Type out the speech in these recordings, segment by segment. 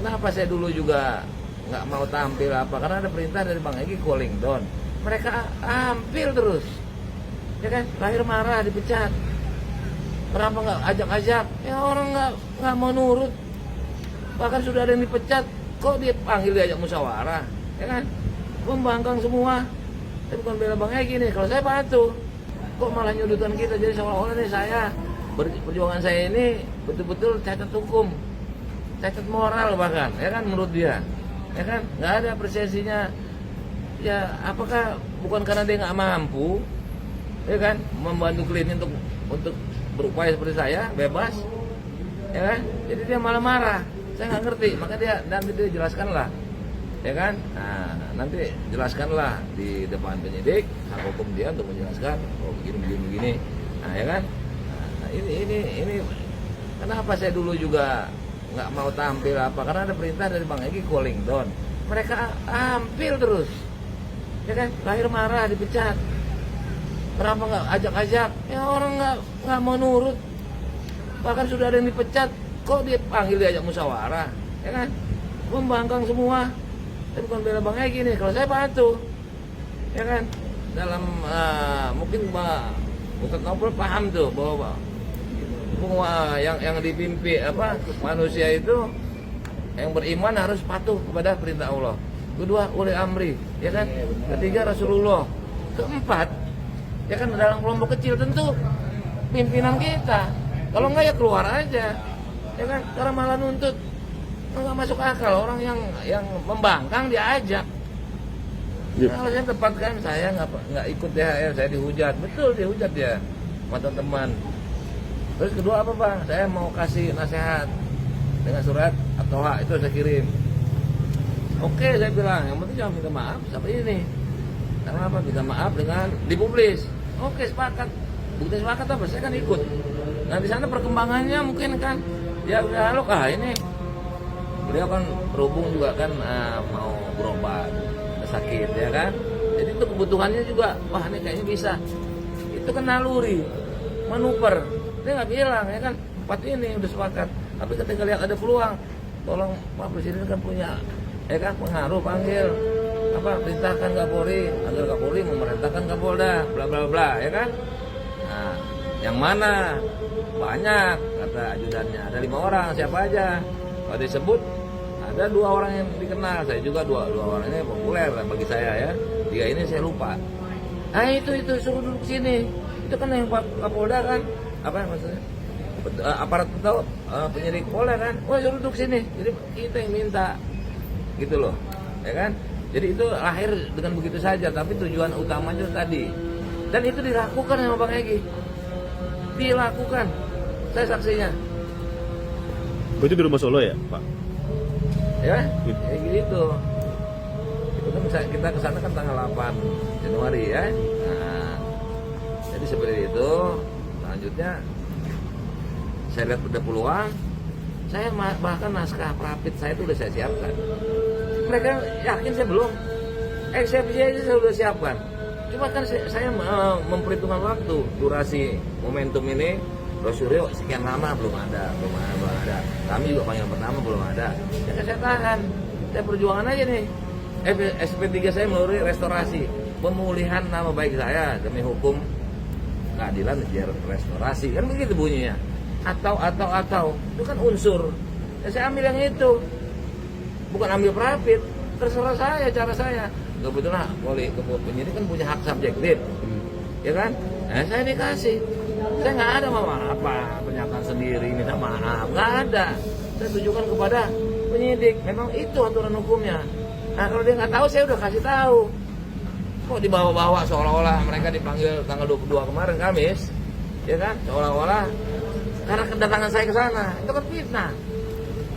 Kenapa saya dulu juga nggak mau tampil apa? Karena ada perintah dari Bang Egy cooling down. Mereka tampil terus, ya kan? Terakhir marah dipecat. Kenapa nggak ajak-ajak? Ya orang nggak mau nurut. Bahkan sudah ada yang dipecat, kok dia panggil diajak musyawarah, ya kan? Membangkang semua. Tapi bukan bela Bang Egy nih. Kalau saya patuh, kok malah nyudutan kita? Jadi seolah-olah nih saya perjuangan saya ini betul-betul cacat hukum, cacat moral bahkan, ya kan menurut dia, ya kan? Nggak ada apresiasinya. Ya apakah bukan karena dia nggak mampu, ya kan, membantu klien untuk berupaya seperti saya bebas, ya kan? Jadi dia malah marah. Saya nggak ngerti, maka nanti dia jelaskanlah, ya kan? Nah, nanti jelaskanlah di depan penyidik, hak hukum dia untuk menjelaskan, oh begini. Nah, ya kan? Nah, ini kenapa saya dulu juga nggak mau tampil apa? Karena ada perintah dari Bang Egy cooling down. Mereka tampil terus, ya kan? Terakhir marah dipecat. Kenapa nggak ajak-ajak? Ya orang nggak mau nurut. Bahkan sudah ada yang dipecat, kok dia panggil diajak musyawarah, ya kan? Membangkang semua. Tapi bukan bela Bang Egy nih. Kalau saya patuh, ya kan? Dalam mungkin Ustadz Novel paham tuh bahwa yang dipimpin manusia itu yang beriman harus patuh kepada perintah Allah. Kedua ulil amri, ya kan? Ketiga Rasulullah. Keempat, ya kan dalam kelompok kecil tentu pimpinan kita. Kalau enggak ya keluar aja, ya kan? Karena malah nuntut nggak masuk akal. Orang yang membangkang diajak. Nah, kalau saya tepatkan, saya nggak ikut THR, saya dihujat, betul dihujat ya, sama teman. Terus kedua apa Bang? Saya mau kasih nasihat dengan surat atau hak itu saya kirim. Oke, saya bilang, yang penting jangan minta maaf sampai ini. Karena apa? Minta maaf dengan dipublis. Oke, sepakat. Bukti sepakat apa? Saya kan ikut. Nah di sana perkembangannya mungkin kan, ya udah ini. Beliau kan berhubung juga kan mau berobat, sakit ya kan. Jadi itu kebutuhannya juga, wah ini kayaknya bisa. Itu kan naluri, manuver. Dia nggak bilang ya kan, empat ini udah sepakat. Tapi ketika lihat ada peluang, tolong Pak Presiden kan punya, ya kan pengaruh, panggil perintahkan Kapolri agar Kapolri memerintahkan Kapolda, bla bla bla, ya kan. Nah, yang mana banyak kata ajudannya, ada 5 orang, siapa aja. Kalau disebut ada 2 orang yang dikenal, saya juga dua orang ini populer bagi saya ya. 3 ini saya lupa. Nah itu suruh duduk sini. Itu kan yang Pak Kapolda kan, apa maksudnya? Aparat atau penyidik Polda kan, suruh duduk sini. Jadi kita yang minta, gitu loh, ya kan? Jadi itu lahir dengan begitu saja, tapi tujuan utamanya tadi. Dan itu dilakukan sama Bang Egy. Dilakukan. Saya saksinya. Itu di rumah Solo ya, Pak? Ya, kayak gitu. Itu kan kita kesana kan tanggal 8 Januari ya. Nah, jadi seperti itu. Selanjutnya saya lihat ada peluang. Saya bahkan naskah prapit saya itu udah saya siapkan. Mereka yakin saya belum. Eksepsi aja saya udah siapkan. Cuma kan saya memperhitungkan waktu, durasi momentum ini. Brosurnya sekian lama belum ada. Kami juga panggilan pertama belum ada. Ya kan saya tahan. Saya perjuangan aja nih. SP3 saya melalui restorasi, pemulihan nama baik saya demi hukum keadilan biar restorasi. Kan begitu bunyinya. Atau itu kan unsur. Ya saya ambil yang itu. Bukan ambil prapit. Terserah saya, cara saya. Kebetulan penyidik kan punya hak subjektif. Ya kan? Nah, saya dikasih. Saya nggak ada pernyataan sendiri minta maaf, nggak ada. Saya tujukan kepada penyidik. Memang itu aturan hukumnya. Nah kalau dia nggak tahu, saya udah kasih tahu. Kok dibawa-bawa seolah-olah mereka dipanggil tanggal 22 kemarin Kamis, ya kan? Seolah-olah karena kedatangan saya ke sana, itu kan fitnah,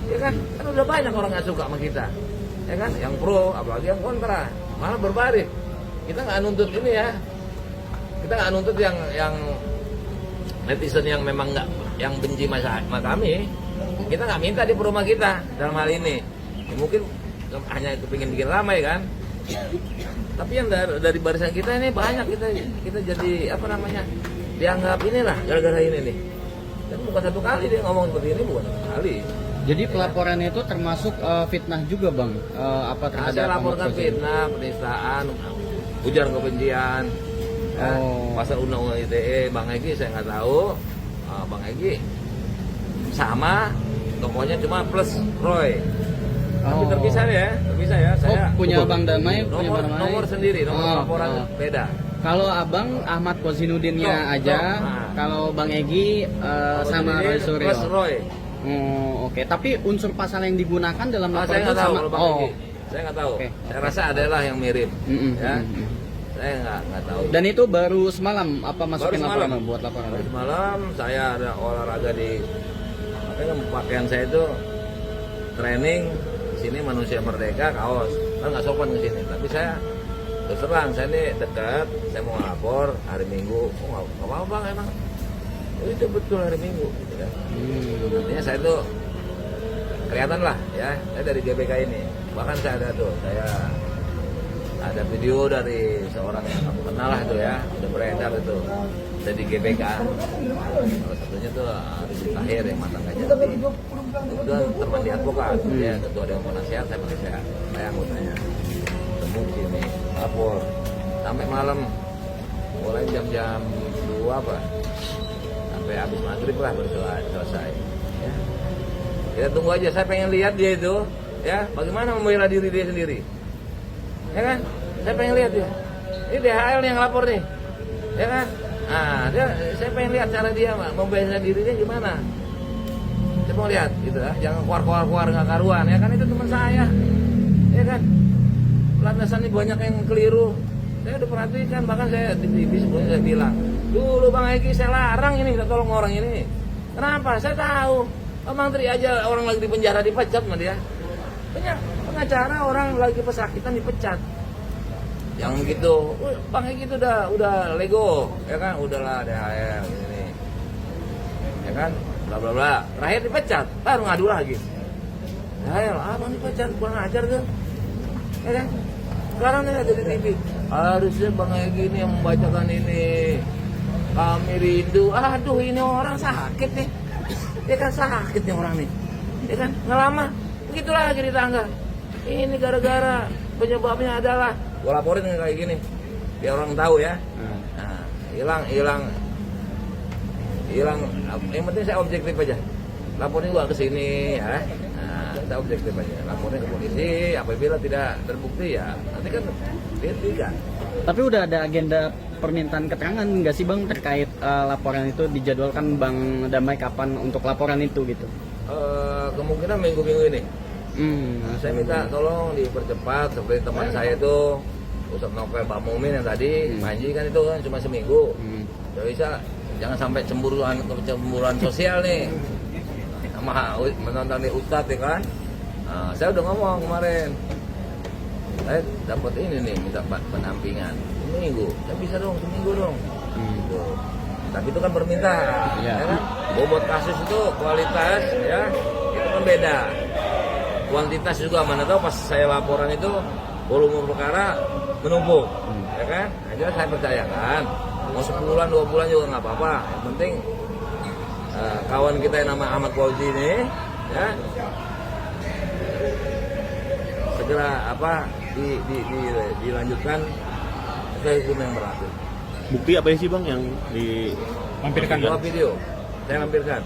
ya kan? Kan udah banyak orang nggak suka sama kita, ya kan? Yang pro, apalagi yang kontra, malah berbalik. Kita nggak nuntut ini ya. Kita nggak nuntut yang netizen yang memang nggak, yang benci sama kami. Kita nggak minta di rumah kita dalam hal ini. Ya, mungkin hanya kepingin bikin ramai kan. Tapi yang dari barisan kita ini banyak, kita jadi dianggap inilah gara-gara ini nih. Dan bukan satu kali dia ngomong seperti ini, bukan satu kali. Jadi pelaporannya itu termasuk fitnah juga bang? Apa Nah, saya laporkan fitnah, penistaan, ujaran kebencian, ya, pasal undang-undang ITE. Bang Egy saya nggak tahu, Bang Egy sama, tokonya cuma plus Roy. Tapi terpisah ya. Saya punya Bang Damai, punya Bang Damai. Nomor sendiri, nomor laporan beda. Kalau abang Ahmad Kozinudinnya aja, kalau Bang Egy sama Roy Suryo. Plus Roy. Oke. Tapi unsur pasal yang digunakan dalam laporan Saya itu nggak tahu sama. kalau Bang Egy. Saya nggak tahu. Oke. Saya rasa adalah yang mirip. Ya. Saya nggak tahu. Dan itu baru semalam apa masukin Baru laporan semalam. buat laporan? Baru semalam saya ada olahraga di, makanya pakaian saya itu training di sini manusia merdeka kaos, kan nggak sopan ke sini. Tapi saya terus terang, saya ini dekat, saya mau lapor hari Minggu. Oh nggak apa-apa Bang, emang itu betul hari Minggu, gitu kan. Artinya saya itu kelihatan lah ya, saya dari GBK ini. Bahkan saya ada video dari seorang yang aku kenal lah itu ya, udah beredar itu dari GBK. Salah satunya tuh Rizky Tahir yang mantan Kajati. Itu kan teman di advokat, dia ketua Dewan Penasihat, saya anggotanya. Temu sini, lapor sampai malam, mulai jam 2 apa, sampai habis maghrib lah baru selesai. Ya. Kita tunggu aja, saya pengen lihat dia itu, ya bagaimana membela diri dia sendiri. Ya kan? Saya pengen lihat dia. Ini DHL yang lapor nih. Ya kan? Nah, saya pengen lihat cara dia membela dirinya gimana. Saya mau lihat gitu ya. Jangan keluar nggak karuan. Ya kan itu teman saya. Ya kan? Landasan ini banyak yang keliru. Saya udah perhatikan, bahkan saya di TV sebelumnya saya bilang, dulu Bang Egy saya larang ini, saya tolong orang ini. Kenapa? Saya tahu. Bang Tri aja orang lagi di penjara dipecat sama dia. Pengacara orang lagi pesakitan dipecat. Yang gitu, Bang Egy itu udah lego, ya kan, udahlah DHL ini, ya kan, bla bla bla. Terakhir dipecat, baru ngadu lagi. DHL, abang dipecat, kurang ajar kan, ya kan. Sekarang nih ada di TV, harusnya Bang Egy ini yang membacakan ini. Kami rindu, aduh ini orang sakit nih, ya kan sakit nih orang nih, ya kan, nggak lama. Begitulah lagi di tangga. Ini gara-gara penyebabnya adalah gua laporin kayak gini, biar orang tahu ya. Nah, hilang. Yang penting saya objektif aja. Laporin gua ke sini ya. Nah, saya objektif aja. Laporin ke polisi. Apabila tidak terbukti ya nanti kan dihentikan. Tapi udah ada agenda permintaan keterangan nggak sih Bang terkait laporan itu, dijadwalkan Bang Damai kapan untuk laporan itu gitu? Kemungkinan minggu-minggu ini. Nah, saya minta tolong dipercepat seperti teman saya itu Ustadz Novel Pak Mumin yang tadi Panji kan itu kan cuma seminggu. Jadi bisa jangan sampai cemburuan sosial nih sama menonton di Ustadz ya kan. Nah, saya udah ngomong kemarin, saya dapat ini nih minta penampingan seminggu. Saya bisa dong seminggu dong. Gitu. Tapi itu kan permintaan, ya kan? Bobot kasus itu kualitas ya itu kan beda. Kuantitas juga mana tahu pas saya laporan itu volume perkara menumpuk, ya kan? Nah, jelas saya percayakan mau 10 bulan 2 bulan juga nggak apa-apa. Yang penting kawan kita yang nama Ahmad Fauzi ini, ya segera dilanjutkan ke hukum yang berlaku. Bukti apa sih Bang yang dilampirkan? Dua video saya lampirkan.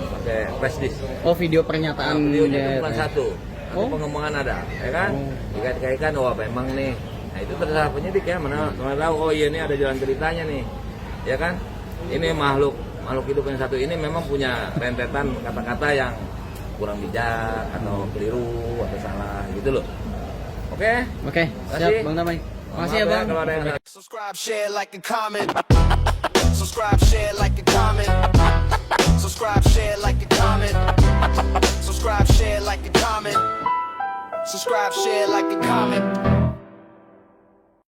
Pakai flash disk. Oh, video pernyataan. Videonya bukan satu. Pengembangan ada, ya kan? Dikait-kaitkan, memang nih. Nah itu terserah penyidik ya, mana tahu iya ini ada jalan ceritanya nih, ya kan? Ini makhluk hidup yang satu ini memang punya rentetan kata-kata yang kurang bijak atau keliru atau salah gitu loh. Oke, siap Bang Damai. Makasih ya Bang. Kalau ada yang Subscribe, share, like, and comment. Subscribe, share, like, and comment. Subscribe, share, like, and comment. Subscribe, share, like, and comment. Subscribe, share, like, and comment.